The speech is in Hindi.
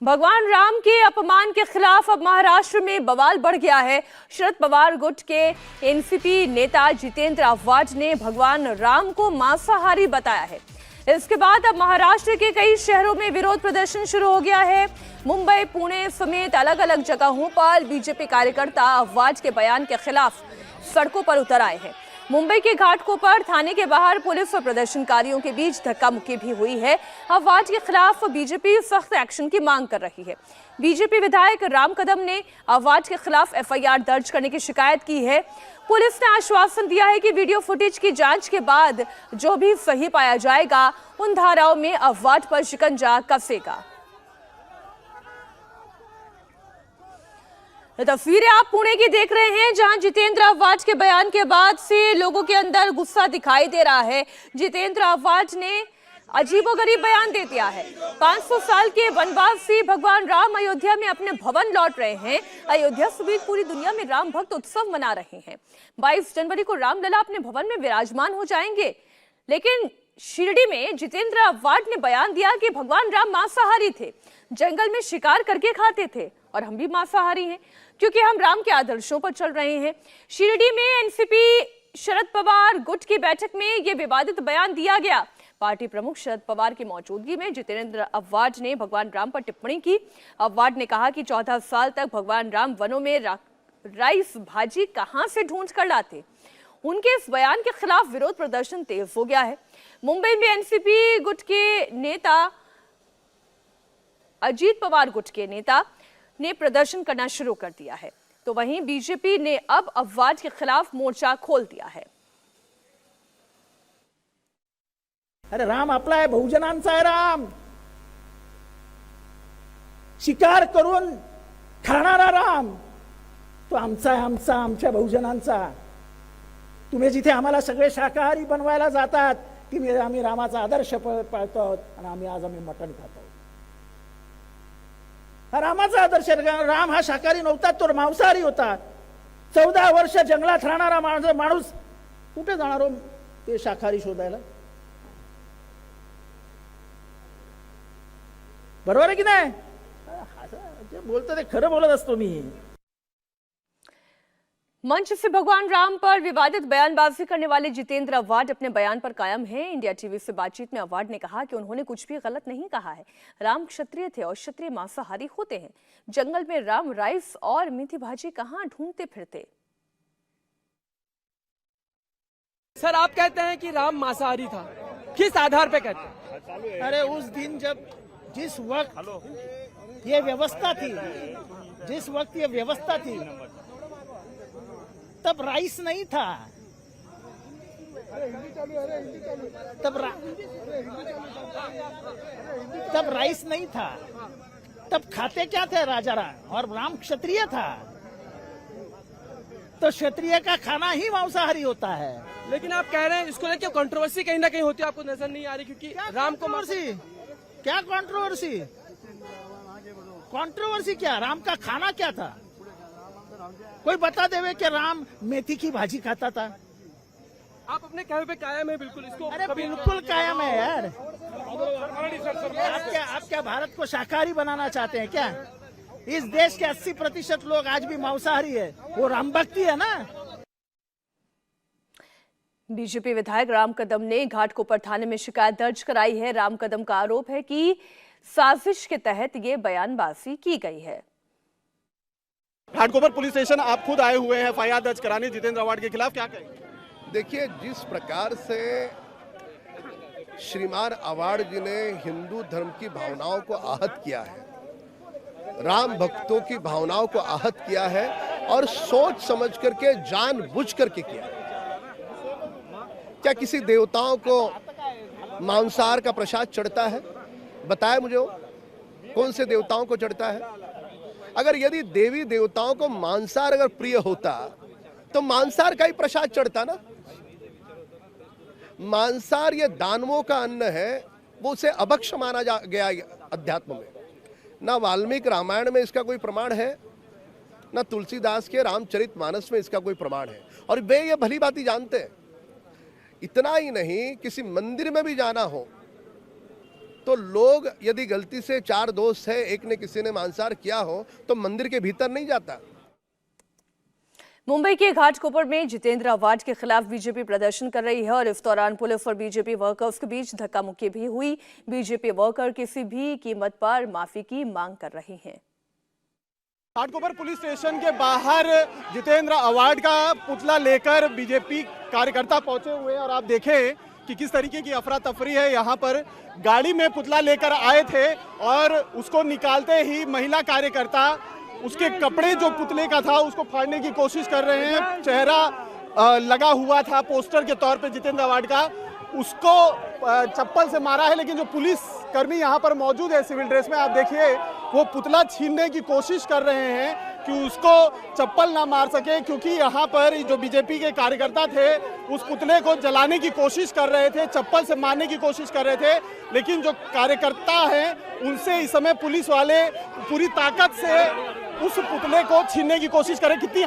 भगवान राम के अपमान के खिलाफ अब महाराष्ट्र में बवाल बढ़ गया है। शरद पवार गुट के एनसीपी नेता जितेंद्र आव्हाड ने भगवान राम को मांसाहारी बताया है। इसके बाद अब महाराष्ट्र के कई शहरों में विरोध प्रदर्शन शुरू हो गया है। मुंबई, पुणे समेत अलग अलग जगहों पर बीजेपी कार्यकर्ता आव्हाड के बयान के खिलाफ सड़कों पर उतर आए हैं। मुंबई के घाटकोपर थाने के बाहर पुलिस और प्रदर्शनकारियों के बीच धक्का मुक्की भी हुई है। आव्हाड के खिलाफ बीजेपी सख्त एक्शन की मांग कर रही है। बीजेपी विधायक राम कदम ने आव्हाड के खिलाफ एफआईआर दर्ज करने की शिकायत की है। पुलिस ने आश्वासन दिया है कि वीडियो फुटेज की जांच के बाद जो भी सही पाया जाएगा उन धाराओं में आव्हाड पर शिकंजा कसेगा। तस्वीरें आप पुणे की देख रहे हैं, जहां जितेंद्र आव्हाड के बयान के बाद से लोगों के अंदर गुस्सा दिखाई दे रहा है। जितेंद्र आव्हाड ने अजीबोगरीब बयान दे दिया है। 500 साल के वनवासी भगवान राम अयोध्या में अपने भवन लौट रहे हैं। अयोध्या समेत पूरी दुनिया में राम भक्त उत्सव मना रहे हैं। 22 जनवरी को रामलला अपने भवन में विराजमान हो जाएंगे। लेकिन शिरडी में जितेंद्र आव्हाड ने बयान दिया कि भगवान राम मांसाहारी थे, जंगल में शिकार करके खाते थे और हम भी मांसाहारी हैं क्योंकि हम राम के आदर्शों पर चल रहे हैं। शिरडी में एनसीपी शरद पवार गुट की बैठक में यह विवादित बयान दिया गया। पार्टी प्रमुख शरद पवार की मौजूदगी में जितेंद्र आव्हाड ने भगवान राम पर टिप्पणी की। आव्हाड ने कहा कि 14 साल तक भगवान राम वनों में राइस भाजी कहां से ढूंढ कर लाते। उनके इस बयान के खिलाफ विरोध प्रदर्शन तेज हो गया है। मुंबई में एनसीपी गुट के नेता अजीत पवार गुट के नेता ने प्रदर्शन करना शुरू कर दिया है, तो वहीं बीजेपी ने अब आव्हाड के खिलाफ मोर्चा खोल दिया है। अरे राम आपला आहे, बहुजनांचा आहे राम, शिकार करून खाणारा राम तो आमचा आहे, आमच्या बहुजनांचा। तुम्ही जिथे आम्हाला सगळे शाकाहारी बनवायला जातात की आम्ही रामाचा आदर्श पाळतो आहोत आणि आम्ही मटण खातो। रामाचा आदर्श, राम हा शाकाहारी नव्हता, तो मांसाहारी होता। 14 वर्ष जंगलात राहणारा माणूस कुठे जाणार हो ते शाकाहारी शोधायला? बरोबर आहे की नाही? जे बोलतो ते खरं बोलत असतो मी। मंच से भगवान राम पर विवादित बयानबाजी करने वाले जितेंद्र आव्हाड अपने बयान पर कायम हैं। इंडिया टीवी से बातचीत में आव्हाड ने कहा कि उन्होंने कुछ भी गलत नहीं कहा है। राम क्षत्रिय थे और क्षत्रिय मांसाहारी होते हैं। जंगल में राम राइस और मीठी भाजी कहां ढूंढते फिरते। सर, आप कहते हैं कि राम मांसाहारी था, किस आधार पे कहते हैं? अरे उस दिन जब जिस वक्त ये व्यवस्था थी तब राइस नहीं था, तब राइस नहीं था, तब खाते क्या थे राजा राम, और राम क्षत्रिय था, तो क्षत्रिय का खाना ही मांसाहारी होता है। लेकिन आप कह रहे हैं इसको लेकर कंट्रोवर्सी कहीं ना कहीं होती है, आपको नजर नहीं आ रही? क्योंकि राम को क्या कंट्रोवर्सी क्या? राम का खाना क्या था? कोई बता देवे कि राम मेथी की भाजी खाता था? आप अपने कहने पे कायम है बिल्कुल इसको? अरे बिल्कुल कायम है यार। आप क्या भारत को शाकाहारी बनाना चाहते हैं क्या? इस देश के 80% लोग आज भी मांसाहारी है, वो राम भक्ति है ना। बीजेपी विधायक राम कदम ने घाटकोपर थाने में शिकायत दर्ज कराई है। राम कदम का आरोप है कि साजिश के तहत ये बयानबाजी की गई है। घाटकोपर पुलिस स्टेशन आप खुद आए हुए हैं एफआईआर दर्ज कराने जितेंद्र आव्हाड के खिलाफ, क्या कहेंगे? देखिए, जिस प्रकार से श्रीमान आव्हाड जी ने हिंदू धर्म की भावनाओं को आहत किया है, राम भक्तों की भावनाओं को आहत किया है और सोच समझ करके जानबूझ करके किया। क्या किसी देवताओं को मांसाहार का प्रसाद चढ़ता है? बताया मुझे वो कौन से देवताओं को चढ़ता है? अगर यदि देवी देवताओं को मांसाहार अगर प्रिय होता तो मांसाहार का ही प्रसाद चढ़ता ना। मांसाहार ये दानवों का अन्न है, वो उसे अभक्ष माना गया अध्यात्म में। ना वाल्मीकि रामायण में इसका कोई प्रमाण है, ना तुलसीदास के रामचरितमानस में इसका कोई प्रमाण है, और वे ये भली भांति जानते हैं। इतना ही नहीं, किसी मंदिर में भी जाना हो तो लोग यदि गलती से 4 दोस्त है, एक ने किसी ने मांसाहार किया हो तो मंदिर के भीतर नहीं जाता। मुंबई के घाटकोपर में जितेंद्र आवाड के खिलाफ बीजेपी प्रदर्शन कर रही है और इस दौरान पुलिस और बीजेपी वर्कर्स के बीच धक्का मुक्की भी हुई। बीजेपी वर्कर किसी भी कीमत पर माफी की मांग कर रहे हैं। घाटकोपर पुलिस स्टेशन के बाहर जितेंद्र आवाड का पुतला लेकर बीजेपी कार्यकर्ता पहुंचे हुए हैं और आप देखें कि किस तरीके की अफरा तफरी है। यहाँ पर गाड़ी में पुतला लेकर आए थे और उसको निकालते ही महिला कार्यकर्ता उसके कपड़े जो पुतले का था उसको फाड़ने की कोशिश कर रहे हैं। चेहरा लगा हुआ था पोस्टर के तौर पे जितेंद्र आवाड का, उसको चप्पल से मारा है। लेकिन जो पुलिस कर्मी यहाँ पर मौजूद है सिविल ड्रेस में, आप देखिए वो पुतला छीनने की कोशिश कर रहे हैं कि उसको चप्पल ना मार सके, क्योंकि यहाँ पर जो बीजेपी के कार्यकर्ता थे उस पुतले को जलाने की कोशिश कर रहे थे, चप्पल से मारने की कोशिश कर रहे थे। लेकिन जो कार्यकर्ता हैं उनसे इस समय पुलिस वाले पूरी ताकत से उस पुतले को छीनने की कोशिश कर रहे। कितनी